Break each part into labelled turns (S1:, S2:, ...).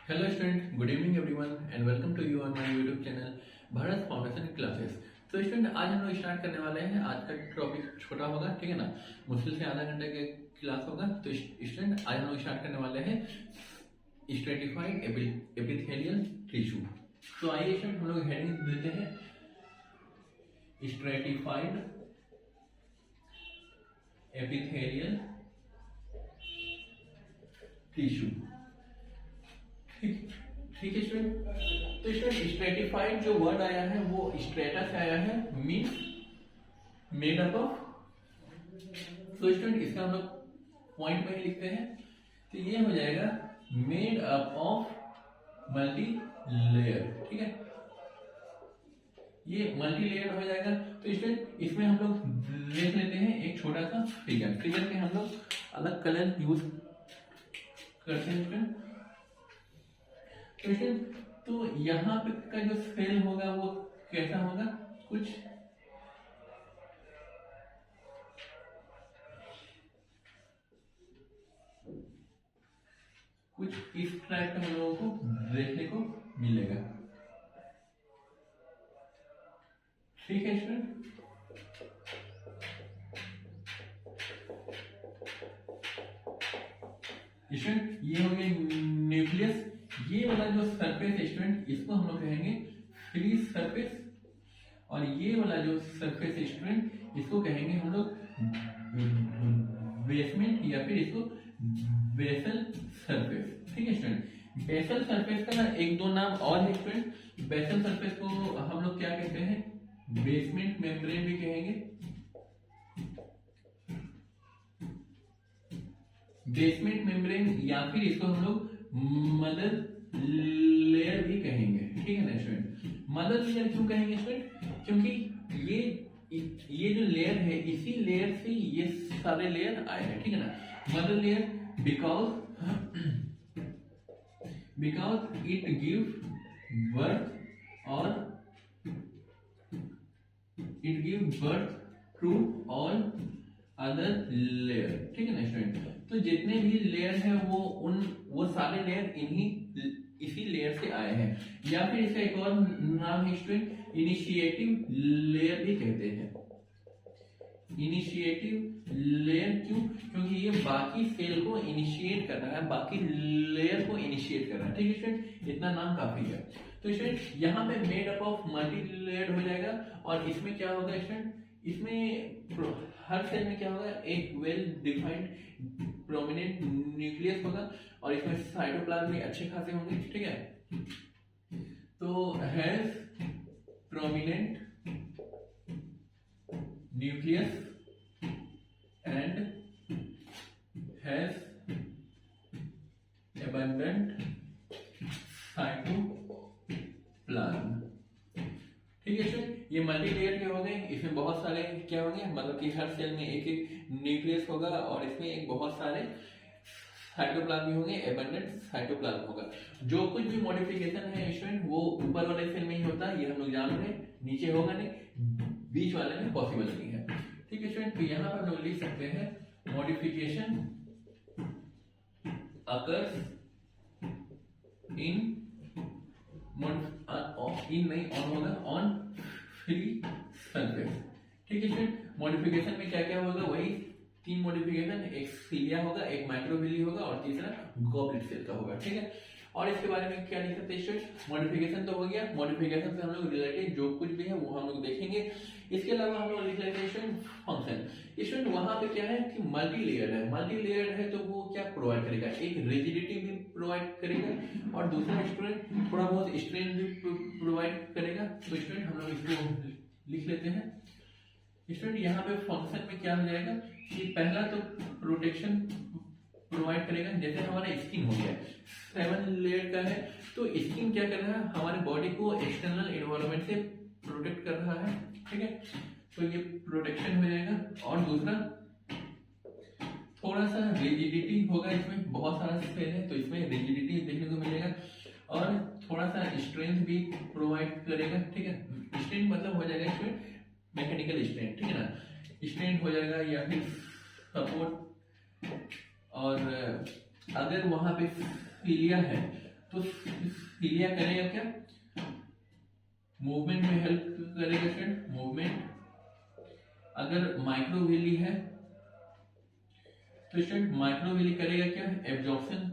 S1: Hello student, good evening everyone and welcome to you on my YouTube channel Bharat foundation classes. तो student, आज हम लोग start करने वाले हैं। आज का टॉपिक छोटा होगा, ठीक है ना, मुश्किल से आधा घंटे के क्लास होगा। तो स्टूडेंट, आज हम लोग स्टार्ट करने वाले हैं स्ट्रेटिफाइड एपिथेलियल टिश्यू। तो आइए स्टूडेंट, हम लोग हेडिंग देते हैं स्ट्रेटिफाइड एपिथेलियल टिश्यू। ठीक है स्टूडेंट। तो स्टूडेंट, स्ट्रेटिफाइड जो वर्ड आया है वो स्ट्रेटा से आया है, मीन्स मेड अप ऑफ। तो स्टूडेंट, इसका हम लोग पॉइंट में ही लिखते हैं। तो ये हो जाएगा made up of multi layer. ठीक है, ये मल्टी लेयर हो जाएगा। तो स्टूडेंट, इसमें हम लोग देख लेते हैं एक छोटा सा फिगर में हम लोग अलग कलर यूज करते हैं स्टूडेंट। तो यहाँ पे का जो सेल होगा वो कैसा होगा, कुछ इस टाइप का हम लोगों को देखने को मिलेगा। ठीक है स्टूडेंट। स्टूडेंट, ये हो गया न्यूक्लियस। ये वाला जो सरफेस स्टूडेंट, इसको हम लोग कहेंगे फ्री सरफेस, और ये वाला जो सरफेस स्टूडेंट, इसको कहेंगे हम लोग बेसमेंट या फिर इसको बेसल सरफेस। ठीक है स्टूडेंट। बेसल सरफेस का ना एक दो नाम और है स्टूडेंट। बेसल सरफेस को हम लोग क्या कहते हैं, बेसमेंट मेम्ब्रेन भी कहेंगे, बेसमेंट मेम्ब्रेन, या फिर इसको हम लोग मदर लेयर भी कहेंगे। ठीक है ना स्टूडेंट। मदर लेयर क्यों कहेंगे स्टूडेंट, क्योंकि ये जो लेयर है, इसी लेयर से ये सारे लेयर आए हैं। ठीक है ना। Mother layer because it give birth to all other layer. ठीक है ना स्टूडेंट। तो जितने भी लेयर है वो सारे लेयर इसी लेयर से आए हैं, या फिर इसका एक और नाम है स्टूडेंट, इनिशिएटिव लेयर भी कहते हैं। इनिशिएटिव लेयर क्यों, क्योंकि ये बाकी सेल को इनिशिएट कर रहा है, बाकी लेयर को इनिशिएट कर रहा है। ठीक है स्टूडेंट, इतना नाम काफी है। तो स्टूडेंट, यहाँ पे made up of multi layer हो जाएगा, और इसमें क्या होगा स्टूडेंट, इसमें हर सेल में क्या होगा, एक वेल डिफाइंड प्रोमिनेंट न्यूक्लियस होगा, और इसमें साइटोप्लाज्म भी अच्छे खासे होंगे। ठीक है। तो has prominent nucleus and has abundant cytoplasm. ठीक है स्टूडेंट, ये मल्टी लेयर के हो गए। इसमें बहुत सारे क्या होंगे, मतलब कि हर सेल में एक एक न्यूक्लियस होगा, और इसमें एक बहुत सारे साइटोप्लाज्म होंगे, एबंडेंट साइटोप्लाज्म होगा। जो कुछ भी मॉडिफिकेशन है स्टूडेंट, वो ऊपर वाले सेल में ही होता है, ये हम लोग जान रहे हैं। नीचे होगा नहीं, बीच वाले में पॉसिबल नहीं है। ठीक है स्टूडेंट। तो यहाँ पर हम लोग लिख सकते हैं modification occurs on free surface. ठीक है स्टूडेंट। मॉडिफिकेशन में क्या क्या होगा, वही तीन मॉडिफिकेशन, एक सीलिया होगा, एक माइक्रोविली होगा, और तीसरा गॉबलेट सेल का होगा। ठीक है। और इसके बारे में क्या लिख सकते हैं स्टूडेंट, मॉडिफिकेशन तो हो गया, मॉडिफिकेशन से हम लोग रिलेटेड जो कुछ भी है वो हम लोग देखेंगे। इसके अलावा हम लोग लिख लेते हैं स्टूडेंट फंक्शन। स्टूडेंट, वहां पे क्या है कि मल्टी लेयर है। मल्टी लेयर है तो वो क्या प्रोवाइड करेगा, एक रिजिडिटी भी प्रोवाइड करेगा, और दूसरा स्टूडेंट थोड़ा बहुत स्ट्रेन भी प्रोवाइड करेगा। तो स्टूडेंट, हम लोग इसको लिख लेते हैं। स्टूडेंट, यहाँ पे फंक्शन में क्या हो जाएगा कि पहला तो प्रोटेक्शन प्रोवाइड करेगा। जैसे हमारा स्किन हो गया, 7 लेयर का है, तो स्किन क्या कर रहा है, हमारे बॉडी को एक्सटर्नल एनवायरनमेंट से प्रोटेक्ट कर रहा है। ठीक है। तो ये प्रोटेक्शन हो जाएगा। और दूसरा थोड़ा सा रिजिडिटी होगा, इसमें बहुत सारा सेल है तो इसमें रिजिडिटी देखने को मिलेगा, और थोड़ा सा स्ट्रेंथ भी प्रोवाइड करेगा। ठीक है। स्ट्रेंथ मतलब हो जाएगा इसमें मैकेनिकल स्ट्रेंथ। ठीक है ना, स्ट्रेंथ हो जाएगा, या फिर सपोर्ट। और अगर वहां पे फिलिया है तो सीलिया करेगा क्या, मूवमेंट में हेल्प करेगा स्टूडेंट, मूवमेंट। अगर माइक्रोविली है तो स्टूडेंट माइक्रोविली करेगा क्या, absorption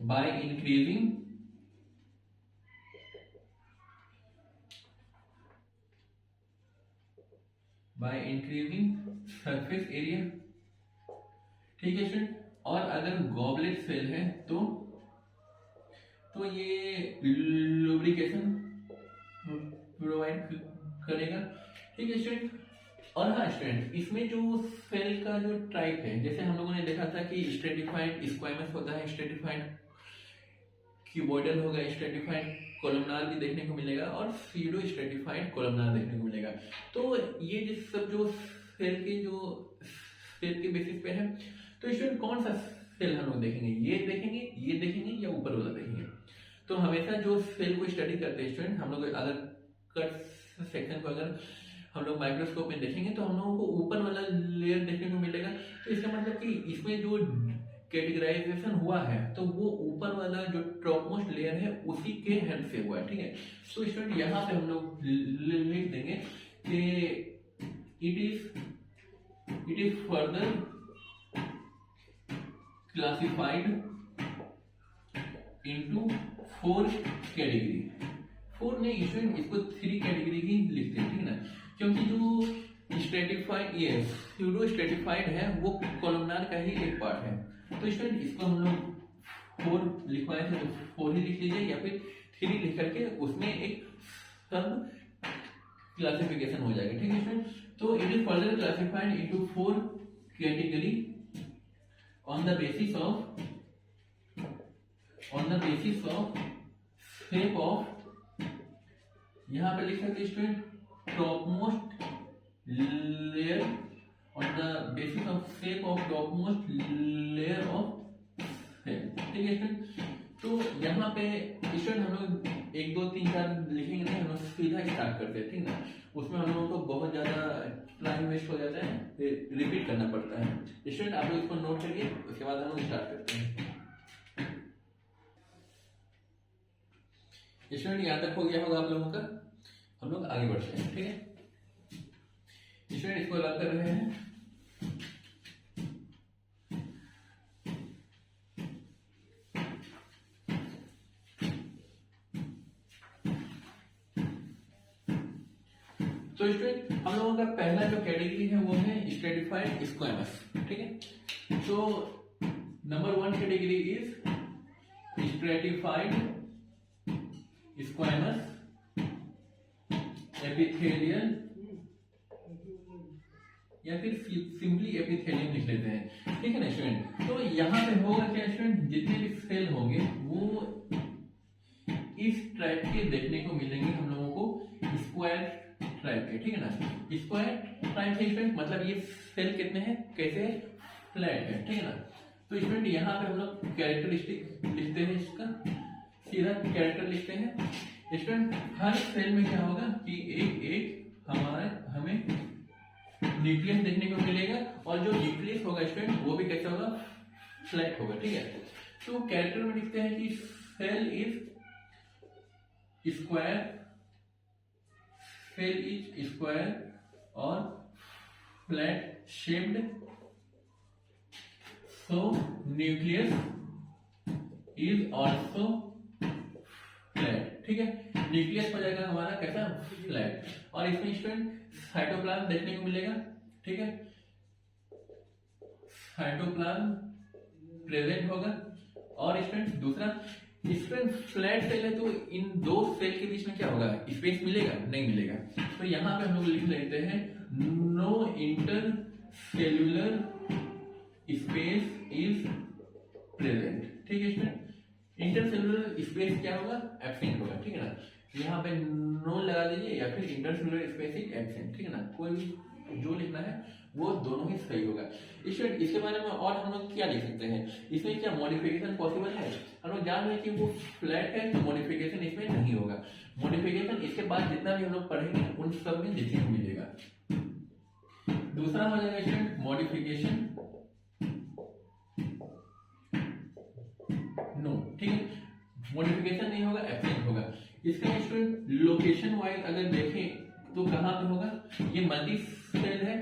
S1: by increasing surface area, ठीक है स्टूडेंट। और अगर गॉबलेट सेल है तो ये लुब्रिकेशन प्रोवाइड करेगा, ठीक है स्टूडेंट। और हाँ स्टूडेंट, इसमें जो सेल का जो टाइप है, जैसे हम लोगों ने देखा था कि स्ट्रेटिफाइड स्क्वामस होता है, स्ट्रेटिफाइड क्यूबॉइडल होगा, स्ट्रेटिफाइड कोलमनार भी देखने को मिलेगा और सीडो स्ट्रेटिफाइड कोलमनार देखने को मिलेगा। तो ये जिस सब जो सेल के बेसिस पे है, तो स्टूडेंट कौन सा सेल हम लोग देखेंगे, ये देखेंगे या ऊपर वाला देखेंगे। तो हमेशा जो सेल को स्टडी करते हैं स्टूडेंट, हम लोग अगर कट सेक्शन को अगर हम लोग माइक्रोस्कोप में देखेंगे तो हम लोगों को ऊपर वाला लेयर देखने को मिलेगा। तो इसका मतलब कि इसमें जो कैटेगराइजेशन हुआ है तो वो ऊपर वाला जो टॉप मोस्ट लेयर है उसी के हेल्प से हुआ है, ठीक है। तो स्टूडेंट यहाँ पे हम लोग लिख देंगे कि it is further classified into 4 category. 4 नहीं स्टूडेंट, इसको 3 कैटेगरी ही लिखते हैं, ठीक है ना, क्योंकि जो स्ट्रेटिफाइड ये स्यूडो स्ट्रेटिफाइड है वो कोलमनार का ही एक पार्ट है। तो स्टूडेंट इसको हम लोग 4 लिखवाए थे तो 4 ही लिख लीजिए, या फिर 3 लिख करके उसमें एक सब क्लासिफिकेशन हो जाएगा, ठीक है स्टूडेंट। तो it is further classified into 4 category on the basis of shape of, यहाँ पे लिख सकते student topmost layer, on the basis of shape of topmost layer of cell, ठीक है स्टूडेंट। तो यहाँ पे स्टूडेंट हम लोग 1 2 3 4 लिखेंगे नहीं, हम लोग सीधा स्टार्ट करते हैं, ठीक है। उसमें हम लोगों को बहुत ज्यादा टाइम वेस्ट हो जाता है, फिर रिपीट करना पड़ता है। स्टूडेंट आप लोग इसको नोट करिए, उसके बाद हम लोग स्टार्ट करते हैं। स्टूडेंट यहाँ तक हो गया होगा आप लोगों का, हम लोग आगे बढ़ते हैं, ठीक है। स्टूडेंट इसको अलग कर रहे हैं। तो स्टूडेंट हम लोगों का पहला जो कैटेगरी है वो है स्ट्रेटिफाइड स्क्वामस, ठीक है। तो number 1 category is stratified squamous epithelial, या फिर सिंपली एपिथेलियम लिख लेते हैं, ठीक है ना स्टूडेंट। तो यहाँ पे होगा क्या स्टूडेंट, जितने भी सेल होंगे वो इस टाइप के देखने को मिलेंगे हम लोगों को, स्क्वायर टाइप के, ठीक है ना। स्क्वायर टाइप के स्टूडेंट मतलब ये सेल कितने हैं, कैसे फ्लैट है, ठीक है ना। तो स्टूडेंट यहाँ पे हम लोग कैरेक्टरिस्टिक लिखते हैं, इसका सीधा कैरेक्टर लिखते हैं। स्टूडेंट हर सेल में क्या होगा कि एक हमें न्यूक्लियस देखने को मिलेगा, और जो न्यूक्लियस होगा स्टूडेंट वो भी कैसा होगा, फ्लैट होगा, ठीक है। तो कैरेक्टर में लिखते हैं कि सेल इज स्क्वायर और flat shaped, so nucleus is also flat, ठीक है। न्यूक्लियस हो जाएगा हमारा कैसा, फ्लैट। और इसमें स्टूडेंट साइटोप्लाज्म देखने को मिलेगा, ठीक है, साइटोप्लाज्म प्रेजेंट होगा। और स्टूडेंट दूसरा, स्टूडेंट फ्लैट सेल है तो इन 2 सेल के बीच में क्या होगा, स्पेस मिलेगा, नहीं मिलेगा। तो यहाँ पे हम लोग लिख लेते हैं no intercellular space is present, ठीक है स्टूडेंट। इंटरसेलुलर स्पेस क्या होगा, एब्सेंट होगा, ठीक है ना। यहाँ पे नो लगा दीजिए या फिर इंटरसेलुलर स्पेस इज एब्सेंट, ठीक है ना। कोई भी जो लिखना है वो दोनों ही सही होगा। इसके बारे में और हम लोग क्या लिख सकते हैं, इसमें क्या मॉडिफिकेशन पॉसिबल है। हम लोग जान रहे हैं कि वो फ्लैट है तो मॉडिफिकेशन इसमें नहीं होगा। मॉडिफिकेशन इसके बाद जितना भी हम लोग पढ़ेंगे उन सब में देखने को मिलेगा। दूसरा हो जाएगा स्टूडेंट मॉडिफिकेशन मॉडिफिकेशन नहीं होगा, एब्सेंट होगा। इसका स्टूडेंट लोकेशन वाइज अगर देखें तो कहाँ पे होगा, ये मल्टी सेल है,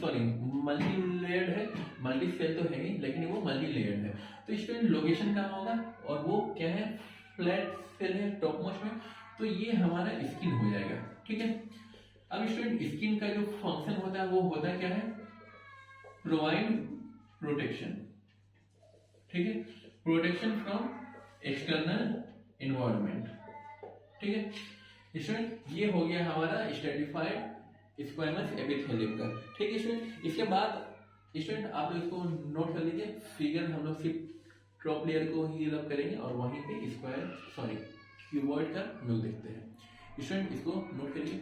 S1: सॉरी मल्टी लेयर्ड है, मल्टी सेल तो है ही लेकिन वो मल्टी लेयर्ड है। तो स्टूडेंट लोकेशन कहाँ होगा, और वो क्या है, फ्लैट सेल है टॉप मोस्ट में, तो ये हमारा स्किन हो जाएगा, ठीक है। अब स्टूडेंट स्किन का जो फंक्शन होता है वो होता है क्या है, प्रोवाइड प्रोटेक्शन, ठीक है, प्रोटेक्शन फ्रॉम एक्सटर्नल एनवायरनमेंट, ठीक है स्टूडेंट। ये हो गया हमारा स्ट्रेटिफाइड स्क्वैमस एपिथेलियम का, ठीक है स्टूडेंट। इसके बाद स्टूडेंट आप लोग इसको नोट कर लीजिए, फिगर हम लोग सिर्फ टॉप लेयर को ही रब करेंगे और वहीं पे स्क्वायर सॉरी क्यूबॉइड का हम लोग देखते हैं। स्टूडेंट इसको नोट करिए।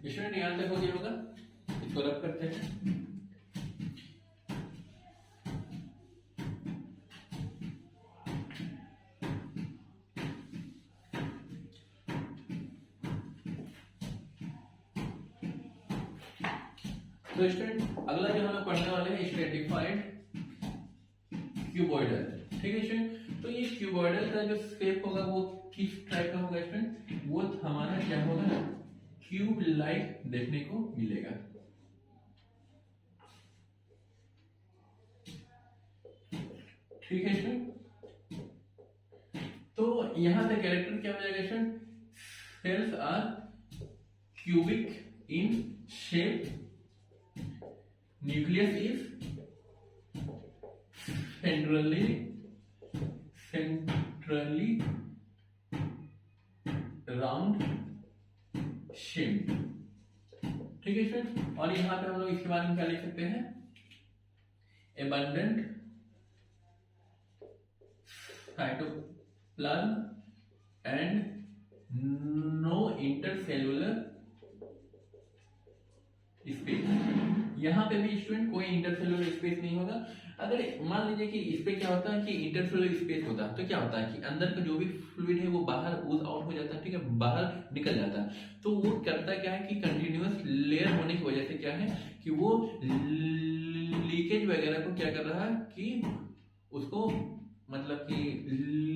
S1: स्टूडेंट यहाँ तक हो गया होगा, इसको रब करते हैं। तो स्टूडेंट अगला जो हम लोग पढ़ने वाले हैं स्ट्रेटिफाइड क्यूबॉइडल, ठीक है स्टूडेंट। तो ये क्यूबॉइडल का जो शेप होगा वो किस टाइप का होगा स्टूडेंट, वो हमारा क्या होगा, क्यूब लाइक देखने को मिलेगा, ठीक है स्टूडेंट। तो यहां से कैरेक्टर क्या हो जाएगा student, cells are cubic in shape, nucleus is centrally round shaped, ठीक है स्टूडेंट। और यहां पे हम लोग इसके बारे में क्या लिख सकते हैं, abundant cytoplasm and no intercellular space. यहाँ पे भी स्टूडेंट कोई इंटरसेलुलर स्पेस नहीं होगा। अगर मान लीजिए कि इस पे क्या होता है कि इंटरसेलुलर स्पेस होता है तो क्या होता है कि अंदर का जो भी फ्लूइड है वो बाहर ऊज आउट हो जाता है, ठीक है, बाहर निकल जाता है। तो वो करता क्या है कि कंटिन्यूअस लेयर होने की वजह से क्या है कि वो लीकेज वगैरह को क्या कर रहा है कि उसको मतलब कि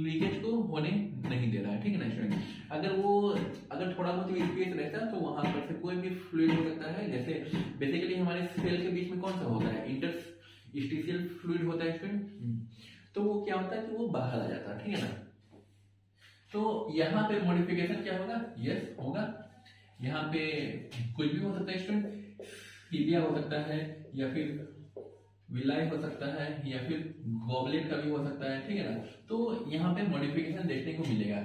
S1: लीकेज को होने नहीं दे रहा है, ठीक है ना स्टूडेंट। अगर थोड़ा बहुत भी स्पेस रहता है तो वहां पर से कोई भी फ्लूइड हो सकता है, जैसे बेसिकली हमारे सेल के बीच में कौन सा होता है, इंटरस्टिशियल फ्लूइड होता है स्टूडेंट, तो वो क्या होता है कि वो बाहर आ जाता है, ठीक है ना। तो यहाँ पे मॉडिफिकेशन क्या होगा, यस होगा। यहाँ पे कुछ भी हो सकता है स्टूडेंट, सीबिया हो सकता है या फिर विलाई हो सकता है या फिर गॉबलेट का भी हो सकता है, ठीक है ना। तो यहाँ पे मॉडिफिकेशन देखने को मिलेगा,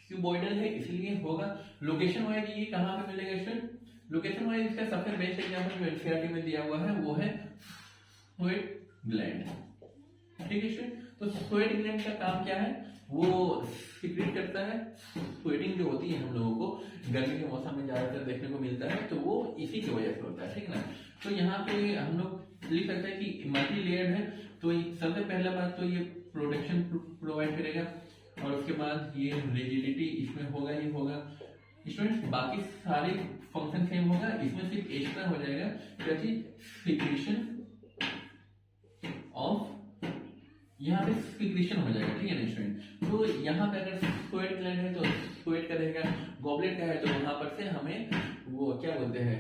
S1: क्यूबॉइडल है इसलिए होगा। लोकेशन वाइज ये कहाँ पे मिलेगा स्टूडेंट, लोकेशन वाइज इसका सबसे बेस्ट एग्जांपल जो एनसीईआरटी में दिया हुआ है वो है स्वेट ग्लैंड, ठीक है स्टूडेंट। तो स्वेट ग्लैंड का काम क्या है, वो सीक्रेट करता है, स्वेटिंग जो होती है हम लोगों को गर्मी के मौसम में ज्यादातर देखने को मिलता है, तो वो इसी की वजह से होता है, ठीक है ना। तो यहाँ पे हम लोग लिख सकते हैं कि मल्टी लेयर्ड है, तो सबसे पहला बात तो ये प्रोटेक्शन प्रोवाइड करेगा और उसके बाद ये रिजिडिटी इसमें होगा ही होगा स्टूडेंट्स। बाकी सारे फंक्शन सेम होगा, इसमें सिर्फ एक्स्ट्रा हो जाएगा क्या चीज, सिक्रीशन ऑफ, यहाँ पे सिक्रीशन हो जाएगा, ठीक है ना स्टूडेंट। तो यहाँ पे अगर स्वेट ग्लैंड है तो स्वेट का रहेगा, गॉबलेट का है तो वहां पर से हमें वो क्या बोलते हैं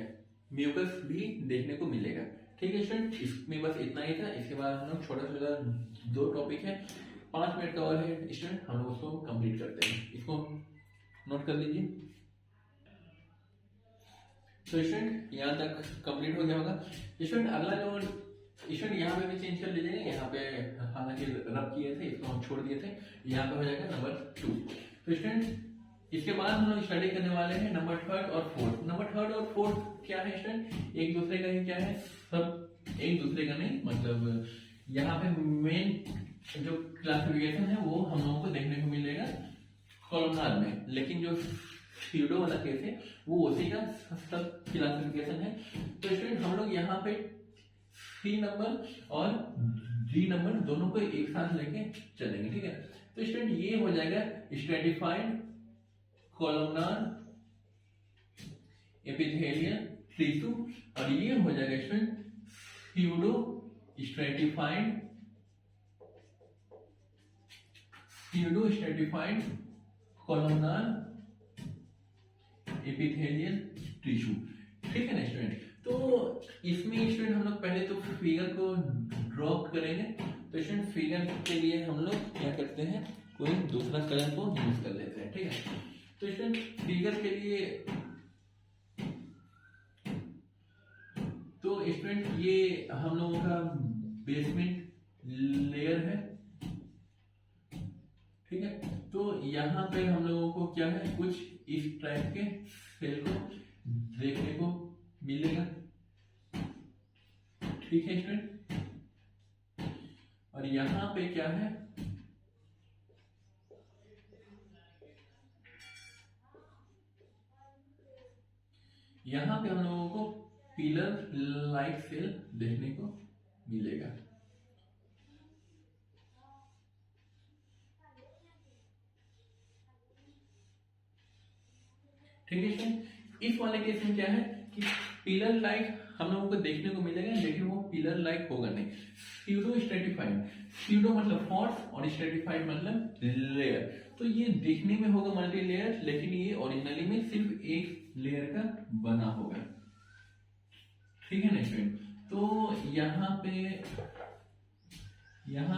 S1: म्यूकस भी देखने को मिलेगा, ठीक है स्टूडेंट। इसमें बस इतना ही था। इसके बाद हम लोग छोटा छोटा 2 टॉपिक है, 5 मिनट का और है स्टूडेंट, हम लोग उसको कंप्लीट करते हैं, इसको नोट कर लीजिए। तो स्टूडेंट यहाँ तक कंप्लीट हो गया होगा स्टूडेंट। अगला जो स्टूडेंट यहाँ पे भी चेंज कर लीजिएगा, यहाँ पे हालांकि रब किए थे इसको हम छोड़ दिए थे, यहाँ पे हो जाएगा नंबर 2। तो स्टूडेंट इसके बाद हम लोग स्टडी करने वाले हैं नंबर 3rd और 4th। नंबर 3rd और 4th क्या है स्टूडेंट, एक दूसरे का ही क्या है, सब एक दूसरे का नहीं, मतलब यहाँ पे मेन जो क्लासिफिकेशन है वो हम लोगों को देखने को मिलेगा कॉलमनार में, लेकिन जो सीडो वाला केस है वो उसी का सब क्लासिफिकेशन है। तो स्टूडेंट हम लोग यहाँ पे C नंबर और D नंबर दोनों को एक साथ लेके चलेंगे, ठीक है। तो स्टूडेंट ये हो जाएगा स्ट्रेटिफाइड कॉलमनार एपिथेलियल टिश्यू और ये हो जाएगा student pseudo stratified pseudo stratified columnar epithelial tissue। ठीक है ना स्टूडेंट। तो इसमें स्टूडेंट हम लोग पहले तो फिगर को ड्रॉ करेंगे। तो स्टूडेंट फिगर के लिए हम लोग क्या करते हैं, कोई दूसरा कलर को यूज कर लेते हैं, ठीक है। तो स्टूडेंट फिगर के लिए तो स्टूडेंट ये हम लोगों का बेसमेंट लेयर है, ठीक है। तो यहाँ पे हम लोगों को क्या है, कुछ इस टाइप के सेल को देखने को मिलेगा, ठीक है स्टूडेंट। और यहाँ पे क्या है, यहाँ पे हम लोगों को पिलर लाइक सेल देखने को मिलेगा। ठीक है स्टूडेंट। इस वाले केस में क्या है कि पिलर लाइक हम लोगों को देखने को मिलेगा, लेकिन वो पिलर लाइक होगा नहीं। स्यूडो स्ट्रेटिफाइड, स्यूडो मतलब फॉल्स और स्ट्रेटिफाइड मतलब लेयर। तो ये देखने में होगा मल्टी लेयर, लेकिन ये ओरिजिनली में सिर्फ एक लेयर का बना होगा, ठीक है ना स्टूडेंट। तो यहाँ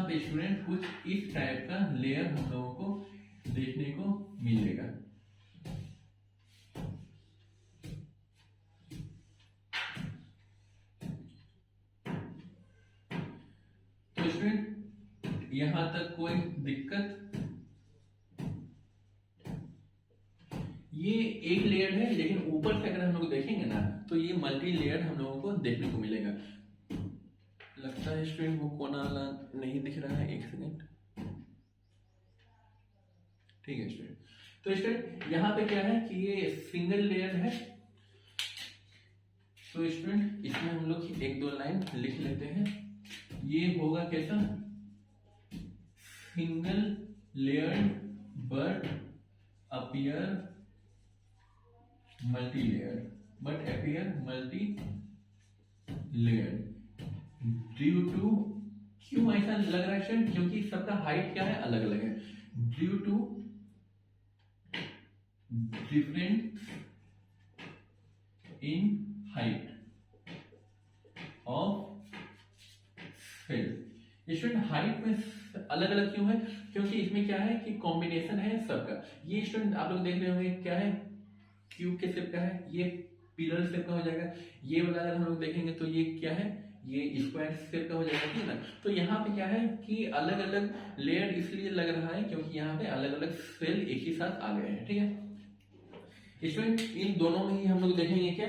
S1: पे स्टूडेंट कुछ इस टाइप का लेयर हम लोगों को देखने को मिलेगा। तो स्टूडेंट यहां तक कोई दिक्कत, ये एक लेयर है, लेकिन ऊपर से अगर हम लोग देखेंगे ना तो ये मल्टी लेयर हम लोगों को देखने को मिलेगा। लगता है स्टूडेंट वो कोना वाला नहीं दिख रहा है, एक सेकेंड, ठीक है स्टूडेंट। तो स्टूडेंट यहाँ पे क्या है कि ये सिंगल लेयर है। तो स्टूडेंट इसमें हम लोग एक दो लाइन लिख लेते हैं। ये होगा कैसा, single layered but appear multi layer, but appear multi layer due to, क्यों ऐसा लग रहा है स्टूडेंट, क्योंकि सबका हाइट क्या है, अलग अलग है। Due to difference in height of cell. Student height में अलग अलग क्यों है, क्योंकि इसमें क्या है कि कॉम्बिनेशन है सबका। ये स्टूडेंट आप लोग देख रहे होंगे क्या है, क्यूब के शेप का है, ये पिलर शेप का हो जाएगा। ये वाला अगर हम लोग देखेंगे तो ये क्या है, ये स्क्वायर शेप का हो जाएगा, ठीक है ना। तो यहाँ पे क्या है कि अलग अलग लेयर इसलिए लग रहा है क्योंकि यहाँ पे अलग अलग सेल एक ही साथ आ गए हैं, ठीक है स्टूडेंट। इन दोनों में ही हम लोग देखेंगे क्या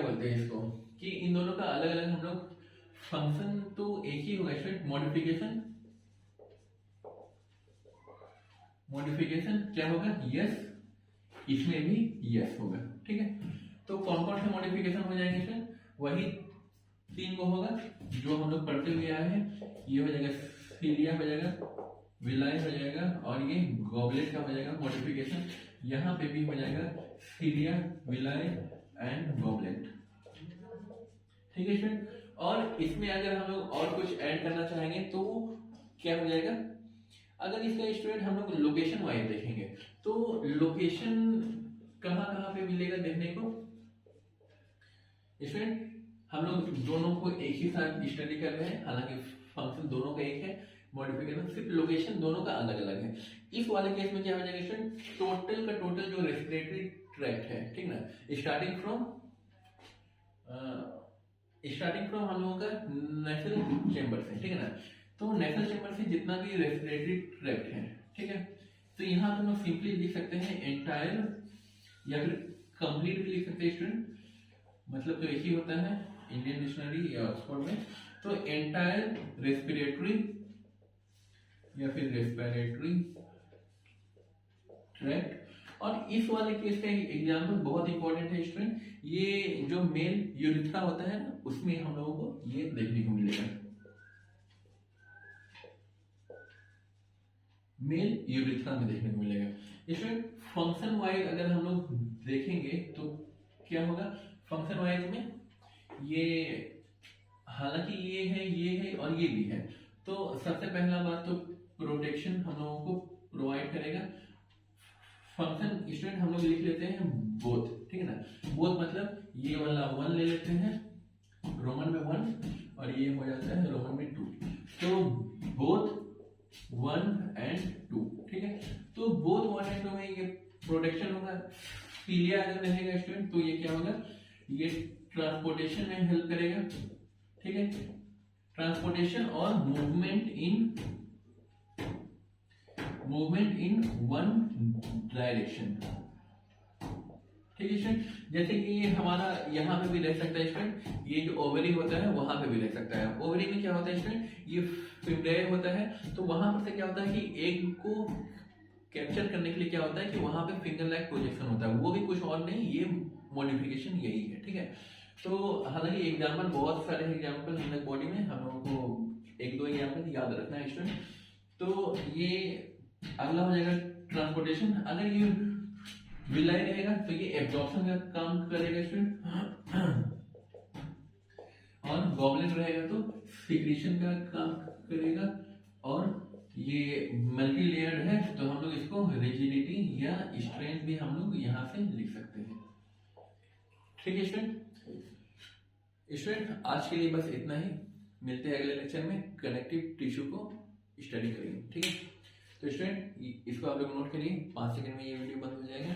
S1: बोलते हैं इसको, कि इन दोनों का अलग अलग हम लोग फंक्शन तो एक ही होगा स्टूडेंट। मॉडिफिकेशन क्या होगा, यस, इसमें भी यस होगा, ठीक है। तो कौन कौन से मॉडिफिकेशन हो जाएंगे सर, वही तीन को होगा जो हम लोग पढ़ते हुए आए हैं। ये हो जाएगा सीलिया हो जाएगा, विलाई हो जाएगा, और ये गॉबलेट का हो जाएगा मॉडिफिकेशन। यहाँ पे भी हो जाएगा सीलिया, विलाई एंड गॉबलेट, ठीक है स्टूडेंट। और इसमें अगर हम लोग और कुछ ऐड करना चाहेंगे तो क्या हो जाएगा, अगर इसका स्टूडेंट हम लोग लोकेशन वाइज देखेंगे तो लोकेशन कहाँ कहाँ पे मिलेगा देखने को स्टूडेंट। हम लोग दोनों को एक ही साथ स्टडी कर रहे हैं, हालांकि फंक्शन दोनों का एक है, मॉडिफिकेशन सिर्फ लोकेशन दोनों का अलग अलग है। इस वाले केस में क्या हो जाएगा स्टूडेंट, टोटल का टोटल जो रेस्पिरेटरी ट्रैक्ट है, ठीक ना, स्टार्टिंग फ्रॉम हम लोगों का नेशनल चैम्बर से, ठीक है ना। तो नेशनल चैम्बर से जितना भी रेस्पिरेटरी ट्रैक्ट है, ठीक है, तो यहाँ पे हम लोग सिंपली लिख सकते हैं एंटायर, या फिर कंप्लीट भी लिख सकते हैं स्टूडेंट, मतलब तो एक ही होता है इंडियन डिक्शनरी या ऑक्सफोर्ड में। तो एंटायर रेस्पिरेटरी या फिर रेस्पिरेटरी ट्रैक्ट। और इस वाले केस का एग्जाम्पल बहुत इंपॉर्टेंट है स्टूडेंट, ये जो मेल यूरिथ्रा होता है ना, उसमें हम लोगों को ये देखने को मिलेगा, मेल यूरिथ्रा में देखने को मिलेगा। इसमें फंक्शन वाइज अगर हम लोग देखेंगे तो क्या होगा, फंक्शन वाइज में ये हालांकि ये है और ये भी है। तो सबसे पहला बात तो प्रोटेक्शन हम लोगों को प्रोवाइड करेगा। फंक्शन स्टूडेंट हम लोग लिख लेते हैं बोथ, ठीक है ना। बोथ मतलब ये वाला 1 ले लेते हैं रोमन में 1 और ये हो जाता है रोमन में 2, तो बोथ 1 and 2, ठीक है। तो बोथ 1 and 2 में ये प्रोटेक्शन होगा। फिलिया अगर रहेगा स्टूडेंट तो ये क्या होगा, ये ट्रांसपोर्टेशन में हेल्प करेगा, ठीक है। ट्रांसपोर्टेशन और मूवमेंट इन वन डायरेक्शन, ठीक है स्टूडेंट। जैसे कि ये हमारा यहाँ पे भी रह सकता है स्टूडेंट, ये जो ओवरी होता है वहां पे भी रह सकता है। ओवरी में क्या होता है स्टूडेंट, ये फिब्रिया होता है, तो वहां पर से क्या होता है कि एग को कैप्चर करने के लिए क्या होता है कि वहां पे फिंगर लाइक प्रोजेक्शन होता है, वो भी कुछ और नहीं, ये मॉडिफिकेशन यही है, ठीक है। तो हालांकि एग्जाम्पल बहुत सारे एग्जाम्पल ह्यूमन बॉडी में, हम लोगों को 1-2 एग्जाम्पल याद रखना है स्टूडेंट। तो ये अगला हो जाएगा ट्रांसपोर्टेशन। अगर ये विलाई रहेगा तो ये एब्जॉर्प्शन का काम करेगा स्टूडेंट, और गॉबलेट रहेगा तो सिक्रीशन का काम करेगा, और ये मल्टी लेयर्ड है तो हम लोग इसको रिजिडिटी या स्ट्रेंथ भी हम लोग यहाँ से लिख सकते हैं, ठीक है स्टूडेंट। स्टूडेंट आज के लिए बस इतना ही, मिलते हैं अगले लेक्चर में, कनेक्टिव टिश्यू को स्टडी करेंगे, ठीक है। तो स्टूडेंट इसको आप लोग नोट करिए, 5 सेकंड में ये वीडियो बंद हो जाएगा।